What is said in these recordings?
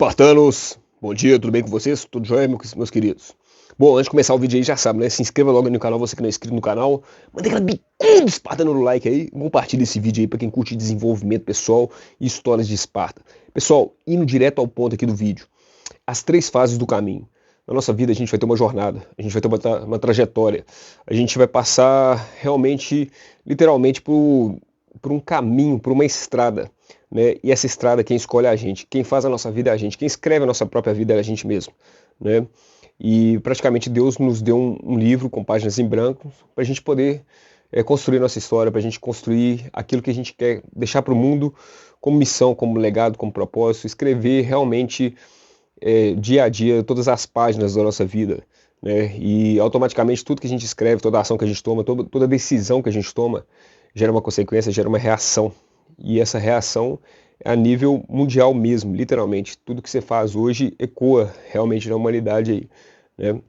Espartanos, bom dia, tudo bem com vocês? Tudo jóia, meus queridos? Bom, antes de começar o vídeo aí, já sabe, né? Se inscreva logo no canal, você que não é inscrito no canal. Manda aquela bicuda espartana no like aí. Compartilha esse vídeo aí pra quem curte desenvolvimento pessoal e histórias de Esparta. Pessoal, indo direto ao ponto aqui do vídeo. As 3 fases do caminho. Na nossa vida a gente vai ter uma jornada, a gente vai ter uma trajetória. A gente vai passar realmente, literalmente, por um caminho, por uma estrada. Né? E essa estrada, quem escolhe é a gente, quem faz a nossa vida é a gente, quem escreve a nossa própria vida é a gente mesmo, né? E praticamente Deus nos deu um livro com páginas em branco para a gente poder construir nossa história, para a gente construir aquilo que a gente quer deixar para o mundo como missão, como legado, como propósito, escrever realmente dia a dia todas as páginas da nossa vida, né? E automaticamente tudo que a gente escreve, toda ação que a gente toma, toda decisão que a gente toma gera uma consequência, gera uma reação. E essa reação é a nível mundial mesmo, literalmente. Tudo que você faz hoje ecoa realmente na humanidade aí, né?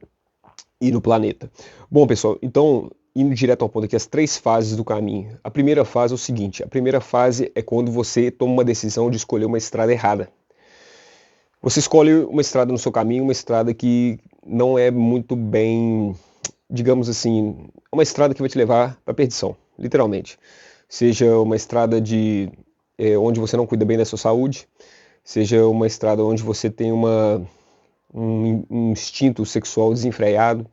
E no planeta. Bom, pessoal, então, indo direto ao ponto aqui, as 3 fases do caminho. A primeira fase é o seguinte, a primeira fase é quando você toma uma decisão de escolher uma estrada errada. Você escolhe uma estrada no seu caminho, uma estrada que não é muito bem, digamos assim, uma estrada que vai te levar para a perdição, literalmente. Seja uma estrada onde você não cuida bem da sua saúde, seja uma estrada onde você tem um instinto sexual desenfreado,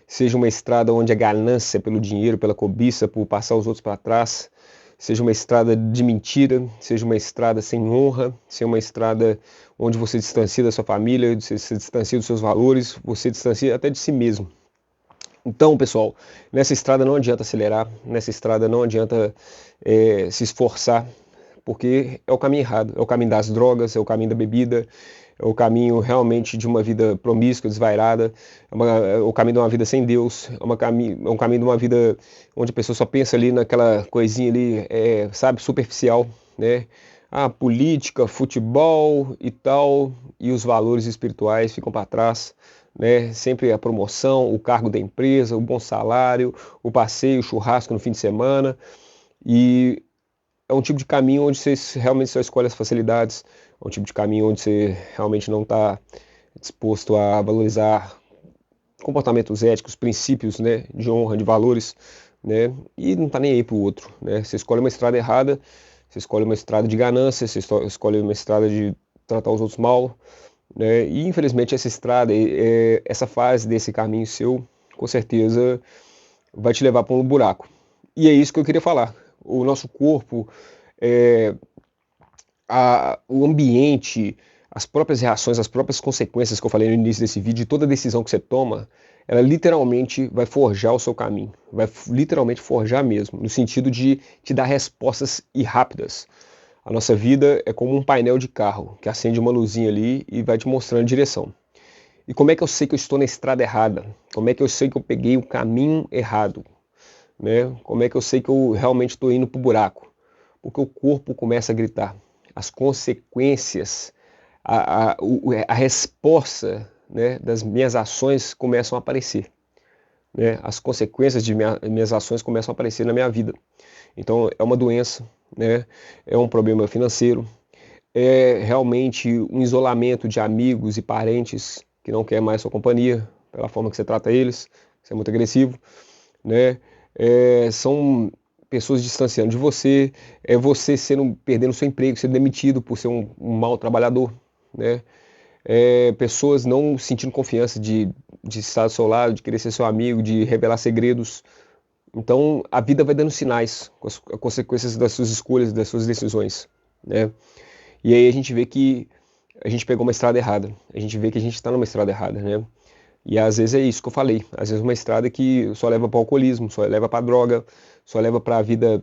seja uma estrada onde a ganância pelo dinheiro, pela cobiça, por passar os outros para trás, seja uma estrada de mentira, seja uma estrada sem honra, seja uma estrada onde você distancia da sua família, você se distancia dos seus valores, você distancia até de si mesmo. Então, pessoal, nessa estrada não adianta acelerar, nessa estrada não adianta se esforçar, porque é o caminho errado, é o caminho das drogas, é o caminho da bebida, é o caminho realmente de uma vida promíscua, desvairada, é o caminho de uma vida sem Deus, é um caminho de uma vida onde a pessoa só pensa ali naquela coisinha ali, sabe, superficial, né? A política, futebol e tal, e os valores espirituais ficam para trás. Né? Sempre a promoção, o cargo da empresa, o bom salário, o passeio, o churrasco no fim de semana. E é um tipo de caminho onde você realmente só escolhe as facilidades, é um tipo de caminho onde você realmente não está disposto a valorizar comportamentos éticos, princípios, né, de honra, de valores, né, e não está nem aí para o outro. Né? Você escolhe uma estrada errada, você escolhe uma estrada de ganância, você escolhe uma estrada de tratar os outros mal, né? E infelizmente essa estrada, essa fase desse caminho seu, com certeza vai te levar para um buraco. E é isso que eu queria falar. O nosso corpo, o ambiente, as próprias reações, as próprias consequências que eu falei no início desse vídeo, toda decisão que você toma, ela literalmente vai forjar o seu caminho. Vai literalmente forjar mesmo, no sentido de te dar respostas rápidas. A nossa vida é como um painel de carro, que acende uma luzinha ali e vai te mostrando a direção. E como é que eu sei que eu estou na estrada errada? Como é que eu sei que eu peguei o caminho errado? Né? Como é que eu sei que eu realmente estou indo para o buraco? Porque o corpo começa a gritar. As consequências, a resposta, né, das minhas ações começam a aparecer. Né? As consequências de minhas ações começam a aparecer na minha vida. Então é uma doença, né? É um problema financeiro, é realmente um isolamento de amigos e parentes que não quer mais sua companhia, pela forma que você trata eles, você é muito agressivo, né? São pessoas distanciando de você, é você perdendo seu emprego, sendo demitido por ser um mau trabalhador, né? Pessoas não sentindo confiança de estar ao seu lado, de querer ser seu amigo, de revelar segredos. Então a vida vai dando sinais com as consequências das suas escolhas, das suas decisões, né? E aí a gente vê que a gente pegou uma estrada errada, a gente vê que a gente está numa estrada errada, né? E às vezes é isso que eu falei, às vezes uma estrada que só leva para o alcoolismo, só leva para droga, só leva para a vida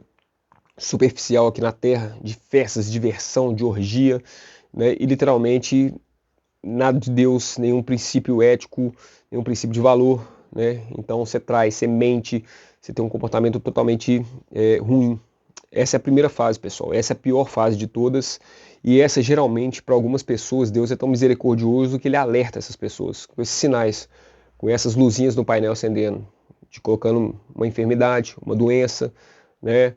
superficial aqui na Terra, de festas, de diversão, de orgia, né? E literalmente nada de Deus, nenhum princípio ético, nenhum princípio de valor, né? Então você traz, você mente, você tem um comportamento totalmente ruim. Essa é a primeira fase, pessoal. Essa é a pior fase de todas. E essa, geralmente, para algumas pessoas, Deus é tão misericordioso que ele alerta essas pessoas com esses sinais, com essas luzinhas no painel acendendo, te colocando uma enfermidade, uma doença, né?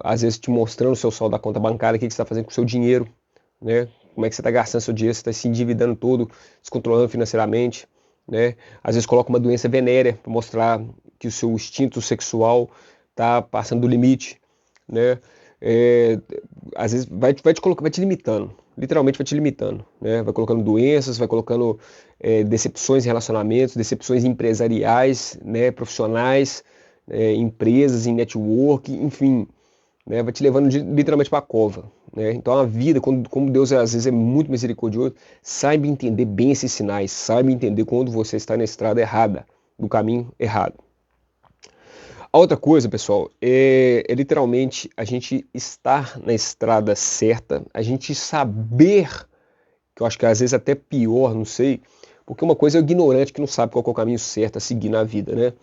Às vezes te mostrando o seu saldo da conta bancária, o que você está fazendo com o seu dinheiro, né? como é que você está gastando seu dinheiro, você está se endividando todo, descontrolando financeiramente, né? Às vezes coloca uma doença venérea para mostrar que o seu instinto sexual está passando do limite, né? É, às vezes vai te limitando, literalmente vai te limitando, né? Vai colocando doenças, vai colocando decepções em relacionamentos, decepções empresariais, né? Profissionais, empresas, em network, enfim, né? Vai te levando literalmente para a cova, né? Então a vida, como Deus às vezes é muito misericordioso, saiba entender bem esses sinais, saiba entender quando você está na estrada errada, no caminho errado. A outra coisa, pessoal, é literalmente a gente estar na estrada certa, a gente saber, que eu acho que às vezes até pior, não sei, porque uma coisa é o ignorante que não sabe qual é o caminho certo a seguir na vida, né?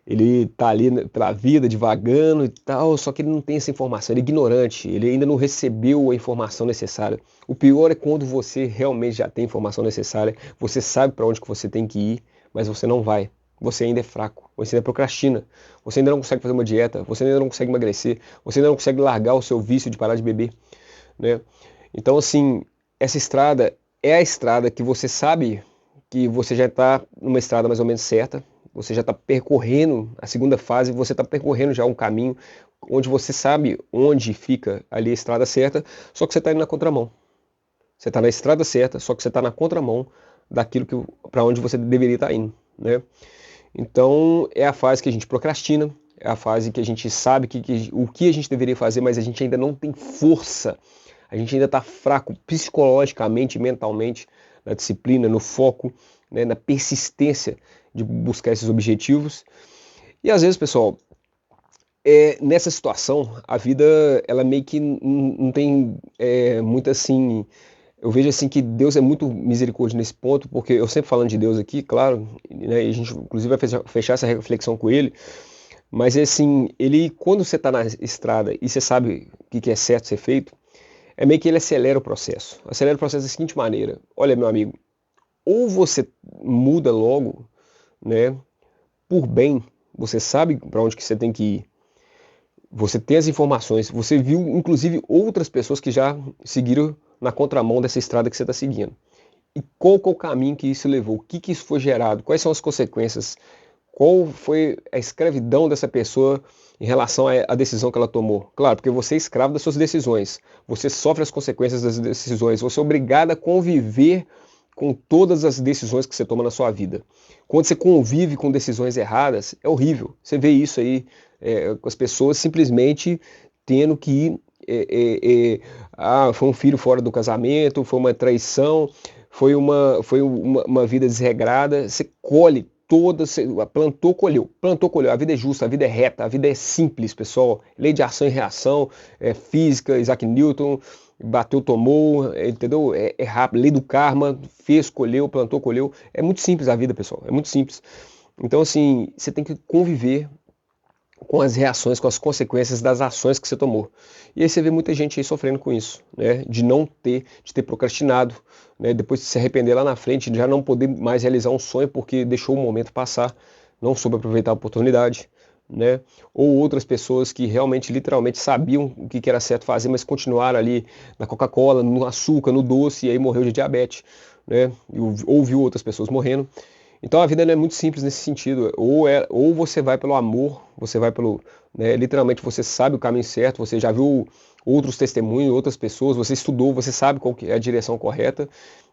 Ele tá ali pela vida, divagando e tal, só que ele não tem essa informação, ele é ignorante, ele ainda não recebeu a informação necessária. O pior é quando você realmente já tem a informação necessária, você sabe para onde que você tem que ir, mas você não vai. Você ainda é fraco, você ainda procrastina, você ainda não consegue fazer uma dieta, você ainda não consegue emagrecer, você ainda não consegue largar o seu vício de parar de beber, né? Então, assim, essa estrada é a estrada que você sabe que você já está numa estrada mais ou menos certa, você já está percorrendo a segunda fase, você está percorrendo já um caminho onde você sabe onde fica ali a estrada certa, só que você está indo na contramão. Você está na estrada certa, só que você está na contramão daquilo que para onde você deveria estar indo, né? Então é a fase que a gente procrastina, é a fase que a gente sabe o que a gente deveria fazer, mas a gente ainda não tem força, a gente ainda está fraco psicologicamente, mentalmente, na disciplina, no foco, né, na persistência de buscar esses objetivos. E às vezes, pessoal, nessa situação, a vida ela meio que não tem muito assim. Eu vejo assim que Deus é muito misericórdia nesse ponto, porque eu sempre falando de Deus aqui, claro, né, e a gente inclusive vai fechar essa reflexão com ele, mas assim, ele quando você está na estrada e você sabe o que é certo ser feito, é meio que ele acelera o processo. Acelera o processo da seguinte maneira: olha, meu amigo, ou você muda logo, né, por bem, você sabe para onde que você tem que ir, você tem as informações, você viu inclusive outras pessoas que já seguiram na contramão dessa estrada que você está seguindo. E qual que é o caminho que isso levou? O que que isso foi gerado? Quais são as consequências? Qual foi a escravidão dessa pessoa em relação à decisão que ela tomou? Claro, porque você é escravo das suas decisões. Você sofre as consequências das decisões. Você é obrigado a conviver com todas as decisões que você toma na sua vida. Quando você convive com decisões erradas, é horrível. Você vê isso aí com as pessoas simplesmente tendo que foi um filho fora do casamento, foi uma traição, foi uma vida desregrada. Você colhe todas, plantou, colheu. Plantou, colheu. A vida é justa, a vida é reta, a vida é simples, pessoal. Lei de ação e reação, física, Isaac Newton, bateu, tomou, entendeu? É rápido. Lei do karma, fez, colheu, plantou, colheu. É muito simples a vida, pessoal. É muito simples. Então, assim, você tem que conviver com as reações, com as consequências das ações que você tomou. E aí você vê muita gente aí sofrendo com isso, né? De ter procrastinado, né? Depois de se arrepender lá na frente, de já não poder mais realizar um sonho porque deixou o momento passar, não soube aproveitar a oportunidade, né? Ou outras pessoas que realmente, literalmente sabiam o que era certo fazer, mas continuaram ali na Coca-Cola, no açúcar, no doce, e aí morreu de diabetes, né? Ou viu outras pessoas morrendo. Então a vida não é muito simples nesse sentido. Ou você vai pelo amor, você vai pelo, né, literalmente você sabe o caminho certo, você já viu outros testemunhos, outras pessoas, você estudou, você sabe qual que é a direção correta,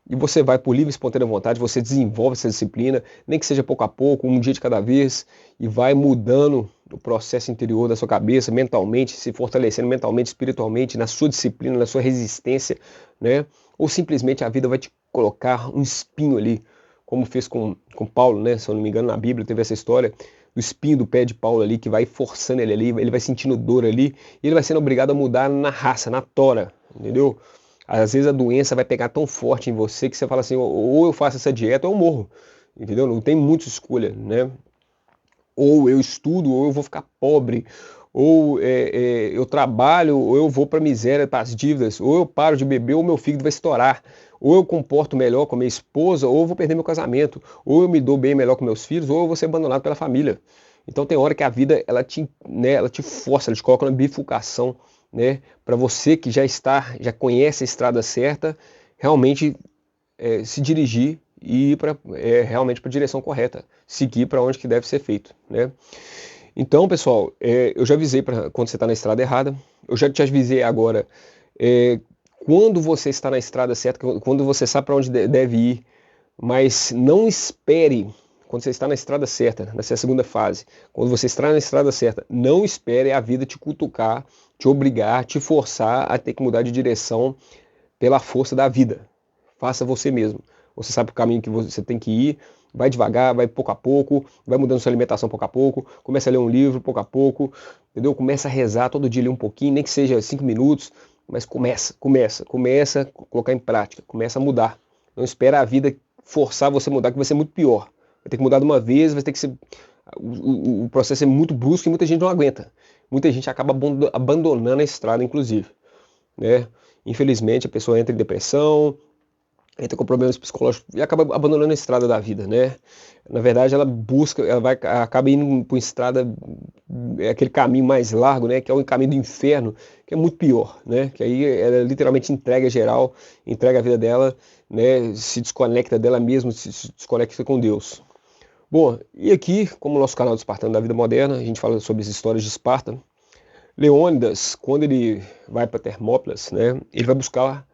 e você vai por livre e espontânea vontade, você desenvolve essa disciplina, nem que seja pouco a pouco, um dia de cada vez, e vai mudando o processo interior da sua cabeça, mentalmente, se fortalecendo mentalmente, espiritualmente, na sua disciplina, na sua resistência, né? Ou simplesmente a vida vai te colocar um espinho ali, como fez com Paulo, né? Se eu não me engano, na Bíblia teve essa história do espinho do pé de Paulo ali, que vai forçando ele ali, ele vai sentindo dor ali, e ele vai sendo obrigado a mudar na raça, na tora, entendeu? Às vezes a doença vai pegar tão forte em você que você fala assim, ou eu faço essa dieta ou eu morro, entendeu? Não tem muita escolha, né? Ou eu estudo, ou eu vou ficar pobre, ou eu trabalho, ou eu vou para a miséria, para as dívidas, ou eu paro de beber, ou meu fígado vai estourar, ou eu comporto melhor com a minha esposa, ou eu vou perder meu casamento, ou eu me dou bem melhor com meus filhos, ou eu vou ser abandonado pela família. Então tem hora que a vida ela te força, ela te coloca na bifurcação, né? Para você que já conhece a estrada certa, realmente se dirigir e ir realmente para a direção correta, seguir para onde que deve ser feito, né? Então, pessoal, eu já avisei para quando você está na estrada errada, eu já te avisei agora, quando você está na estrada certa, quando você sabe para onde deve ir, mas não espere, quando você está na estrada certa, nessa segunda fase, quando você está na estrada certa, não espere a vida te cutucar, te obrigar, te forçar a ter que mudar de direção pela força da vida. Faça você mesmo. Você sabe o caminho que você tem que ir, vai devagar, vai pouco a pouco, vai mudando sua alimentação pouco a pouco, começa a ler um livro pouco a pouco, entendeu? Começa a rezar todo dia, ler um pouquinho, nem que seja 5 minutos, mas começa a colocar em prática, começa a mudar. Não espera a vida forçar você a mudar, que vai ser muito pior. Vai ter que mudar de uma vez, vai ter que ser... O processo é muito brusco e muita gente não aguenta. Muita gente acaba abandonando a estrada, inclusive, né? Infelizmente, a pessoa entra em depressão, entra com problemas psicológicos e acaba abandonando a estrada da vida, né? Na verdade, acaba indo por estrada, aquele caminho mais largo, né? Que é o caminho do inferno, que é muito pior, né? Que aí ela literalmente entrega geral, entrega a vida dela, né? Se desconecta dela mesma, se desconecta com Deus. Bom, e aqui, como o nosso canal do Espartano da Vida Moderna, a gente fala sobre as histórias de Esparta. Leônidas, quando ele vai para Termópilas, né? Ele vai buscar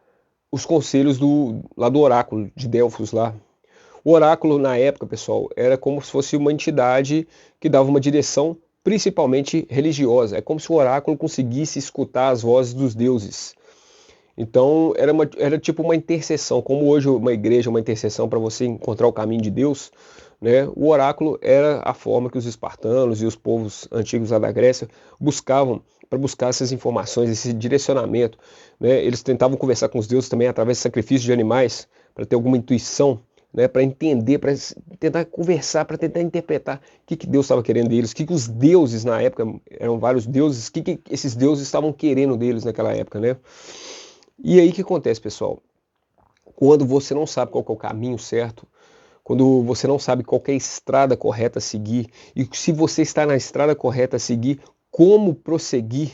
os conselhos lá do oráculo de Delfos lá. O oráculo na época, pessoal, era como se fosse uma entidade que dava uma direção principalmente religiosa. É como se o oráculo conseguisse escutar as vozes dos deuses. Então era tipo uma intercessão, como hoje uma igreja é uma intercessão para você encontrar o caminho de Deus, né? O oráculo era a forma que os espartanos e os povos antigos lá da Grécia buscavam para buscar essas informações, esse direcionamento, né? Eles tentavam conversar com os deuses também através de sacrifício de animais, para ter alguma intuição, né? Para entender, para tentar conversar, para tentar interpretar o que Deus estava querendo deles, o que os deuses na época, eram vários deuses, o que esses deuses estavam querendo deles naquela época, né? E aí o que acontece, pessoal? Quando você não sabe qual que é o caminho certo, quando você não sabe qual que é a estrada correta a seguir, e se você está na estrada correta a seguir, como prosseguir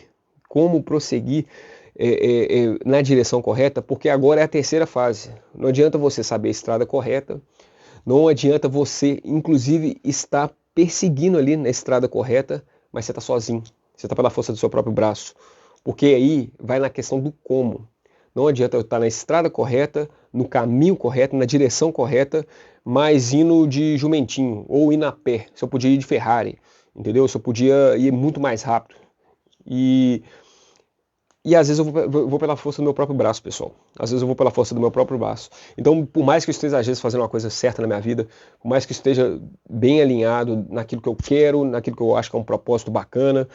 na direção correta, porque agora é a terceira fase. Não adianta você saber a estrada correta, não adianta você, inclusive, estar perseguindo ali na estrada correta, mas você está sozinho, você está pela força do seu próprio braço, porque aí vai na questão do como. Não adianta eu estar na estrada correta, no caminho correto, na direção correta, mas indo de jumentinho ou indo a pé. Se eu podia ir de Ferrari, entendeu? Se eu podia ir muito mais rápido. E às vezes eu vou pela força do meu próprio braço, pessoal. Às vezes eu vou pela força do meu próprio braço. Então, por mais que eu esteja, às vezes, fazendo uma coisa certa na minha vida, por mais que eu esteja bem alinhado naquilo que eu quero, naquilo que eu acho que é um propósito bacana,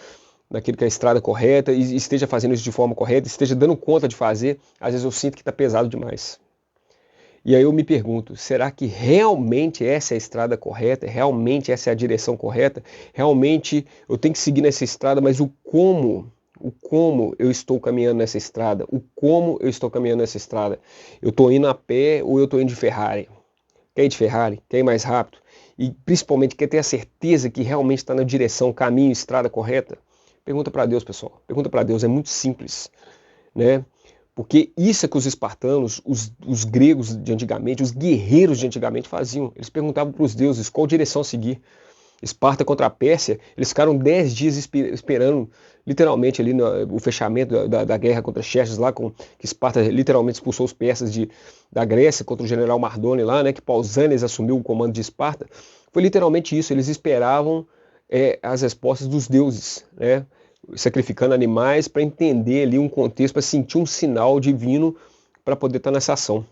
naquilo que é a estrada correta, e esteja fazendo isso de forma correta, esteja dando conta de fazer, às vezes eu sinto que está pesado demais. E aí eu me pergunto, será que realmente essa é a estrada correta? Realmente essa é a direção correta? Realmente eu tenho que seguir nessa estrada, mas o como eu estou caminhando nessa estrada? O como eu estou caminhando nessa estrada? Eu estou indo a pé ou eu estou indo de Ferrari? Quer ir de Ferrari? Quer ir mais rápido? E principalmente quer ter a certeza que realmente está na direção, caminho, estrada correta? Pergunta para Deus, pessoal. Pergunta para Deus, é muito simples, né? Porque isso é que os espartanos, os gregos de antigamente, os guerreiros de antigamente faziam. Eles perguntavam para os deuses qual direção seguir. Esparta contra a Pérsia, eles ficaram 10 dias esperando, literalmente, ali o fechamento da guerra contra Xerxes, lá, que Esparta literalmente expulsou os persas da Grécia contra o general Mardone lá, né, que Pausanias assumiu o comando de Esparta. Foi literalmente isso, eles esperavam as respostas dos deuses, né, sacrificando animais para entender ali um contexto, para sentir um sinal divino para poder estar nessa ação.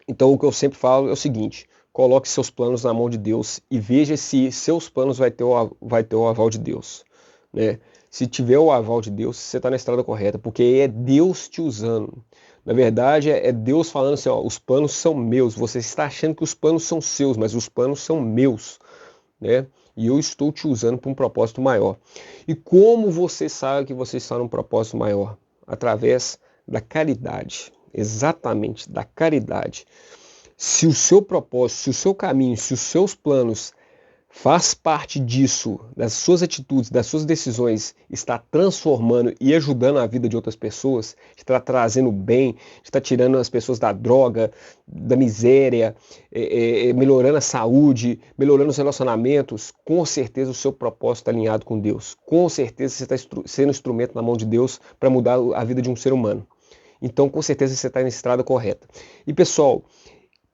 Então o que eu sempre falo é o seguinte: coloque seus planos na mão de Deus e veja se seus planos vai ter o aval de Deus, né? Se tiver o aval de Deus, você está na estrada correta, porque é Deus te usando. Na verdade, é Deus falando assim, ó, os planos são meus. Você está achando que os planos são seus, mas os planos são meus, né? E eu estou te usando para um propósito maior. E como você sabe que você está num propósito maior? Através da caridade. Exatamente, da caridade. Se o seu propósito, se o seu caminho, se os seus planos faz parte disso, das suas atitudes, das suas decisões, está transformando e ajudando a vida de outras pessoas, está trazendo bem, está tirando as pessoas da droga, da miséria, melhorando a saúde, melhorando os relacionamentos, com certeza o seu propósito está alinhado com Deus. Com certeza você está sendo instrumento na mão de Deus para mudar a vida de um ser humano. Então, com certeza você está na estrada correta. E pessoal,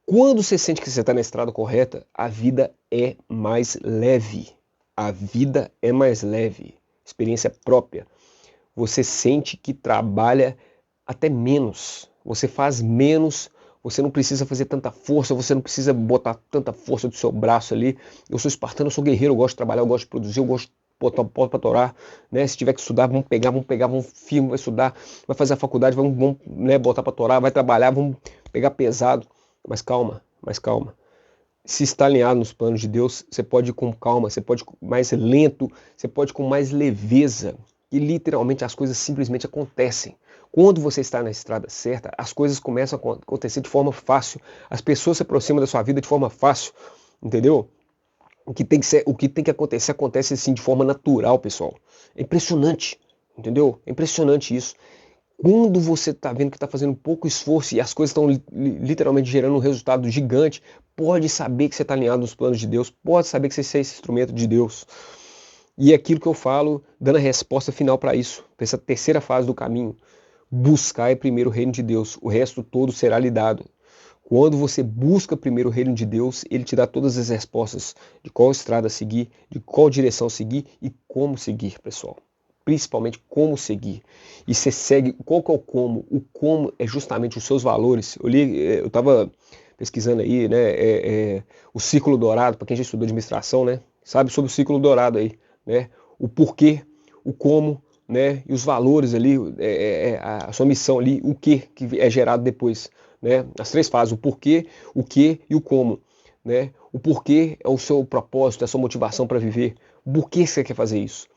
quando você sente que você está na estrada correta, a vida é mais leve. A vida é mais leve. Experiência própria. Você sente que trabalha até menos. Você faz menos. Você não precisa fazer tanta força. Você não precisa botar tanta força do seu braço ali. Eu sou espartano, eu sou guerreiro. Eu gosto de trabalhar, eu gosto de produzir, eu gosto de botar o pau para torar. Né? Se tiver que estudar, vamos pegar, vamos firme, vai estudar, vai fazer a faculdade, vamos né, botar para torar, vai trabalhar, vamos pegar pesado. Mas calma, mais calma. Se está alinhado nos planos de Deus, você pode ir com calma, você pode ir mais lento, você pode ir com mais leveza. E literalmente as coisas simplesmente acontecem. Quando você está na estrada certa, as coisas começam a acontecer de forma fácil. As pessoas se aproximam da sua vida de forma fácil, entendeu? O que tem que acontecer, acontece assim de forma natural, pessoal. É impressionante, entendeu? É impressionante isso. Quando você está vendo que está fazendo pouco esforço e as coisas estão literalmente gerando um resultado gigante, pode saber que você está alinhado nos planos de Deus, pode saber que você é esse instrumento de Deus. E é aquilo que eu falo, dando a resposta final para isso, para essa terceira fase do caminho. Buscai primeiro o reino de Deus, o resto todo será lhe dado. Quando você busca primeiro o reino de Deus, ele te dá todas as respostas de qual estrada seguir, de qual direção seguir e como seguir, pessoal. Principalmente como seguir. E você segue, qual que é o como? O como é justamente os seus valores. Eu estava pesquisando aí, né, o círculo dourado, para quem já estudou administração, né, sabe sobre o círculo dourado aí, né, o porquê, o como, né, e os valores ali, a sua missão ali, o que é gerado depois, né, as três fases, o porquê, o que e o como, né, o porquê é o seu propósito, é a sua motivação para viver, por que você quer fazer isso?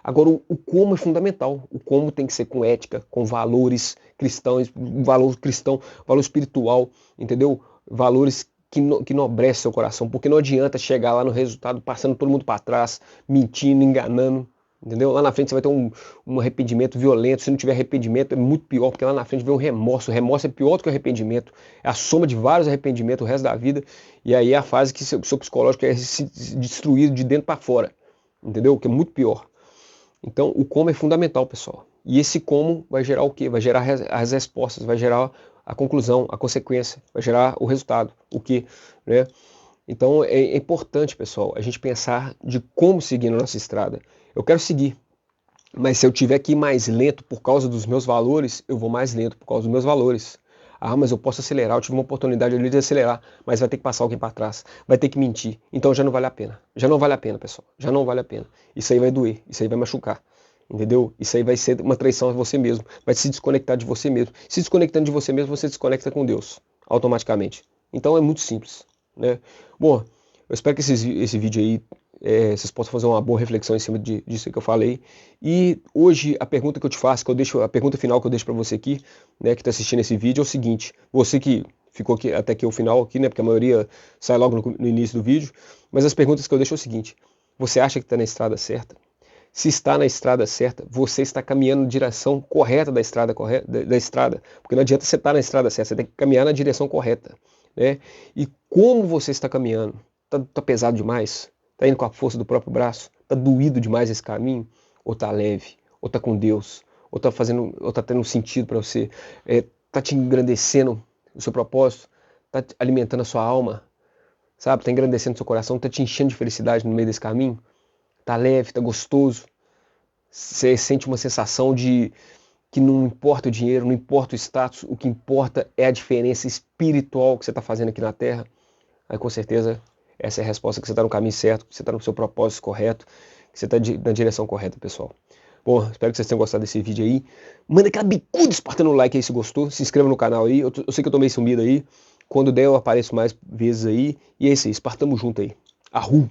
Agora, o como é fundamental. O como tem que ser com ética, com valores cristãos, valor cristão, valor espiritual, entendeu? Valores que enobrecem seu coração, porque não adianta chegar lá no resultado passando todo mundo para trás, mentindo, enganando, entendeu? Lá na frente você vai ter um arrependimento violento. Se não tiver arrependimento é muito pior, porque lá na frente vem um remorso. O remorso é pior do que o arrependimento. É a soma de vários arrependimentos o resto da vida. E aí é a fase que seu psicológico é se destruído de dentro para fora, entendeu? Que é muito pior. Então, o como é fundamental, pessoal. E esse como vai gerar o quê? Vai gerar as respostas, vai gerar a conclusão, a consequência, vai gerar o resultado, o quê? Né? Então, é importante, pessoal, a gente pensar de como seguir na nossa estrada. Eu quero seguir, mas se eu tiver que ir mais lento por causa dos meus valores, eu vou mais lento por causa dos meus valores. Ah, mas eu posso acelerar, eu tive uma oportunidade ali de acelerar, mas vai ter que passar alguém para trás, vai ter que mentir. Então já não vale a pena. Já não vale a pena, pessoal. Já não vale a pena. Isso aí vai doer, isso aí vai machucar. Entendeu? Isso aí vai ser uma traição a você mesmo, vai se desconectar de você mesmo. Se desconectando de você mesmo, você desconecta com Deus, automaticamente. Então é muito simples, né? Bom, eu espero que esse vídeo aí vocês possam fazer uma boa reflexão em cima disso que eu falei. E hoje a pergunta que eu te faço, a pergunta final que eu deixo para você aqui, né, que está assistindo esse vídeo é o seguinte: você que ficou aqui até aqui o final aqui, né, porque a maioria sai logo no início do vídeo, mas as perguntas que eu deixo é o seguinte: você acha que está na estrada certa? Se está na estrada certa, você está caminhando na direção correta da estrada, porque não adianta você estar na estrada certa, você tem que caminhar na direção correta, né? E como você está caminhando? Tá pesado demais? Tá indo com a força do próprio braço? Tá doído demais esse caminho? Ou tá leve? Ou tá com Deus? Ou tá tendo um sentido para você? Tá te engrandecendo o seu propósito? Tá alimentando a sua alma? Sabe? Tá engrandecendo o seu coração? Tá te enchendo de felicidade no meio desse caminho? Tá leve? Tá gostoso? Você sente uma sensação de que não importa o dinheiro, não importa o status, o que importa é a diferença espiritual que você está fazendo aqui na Terra? Aí com certeza essa é a resposta, que você está no caminho certo, que você está no seu propósito correto, que você está na direção correta, pessoal. Bom, espero que vocês tenham gostado desse vídeo aí. Manda aquela bicuda espartana no like aí se gostou. Se inscreva no canal aí. Eu sei que eu tô meio sumido aí. Quando der eu apareço mais vezes aí. E é isso aí, espartamos junto aí. Arrum!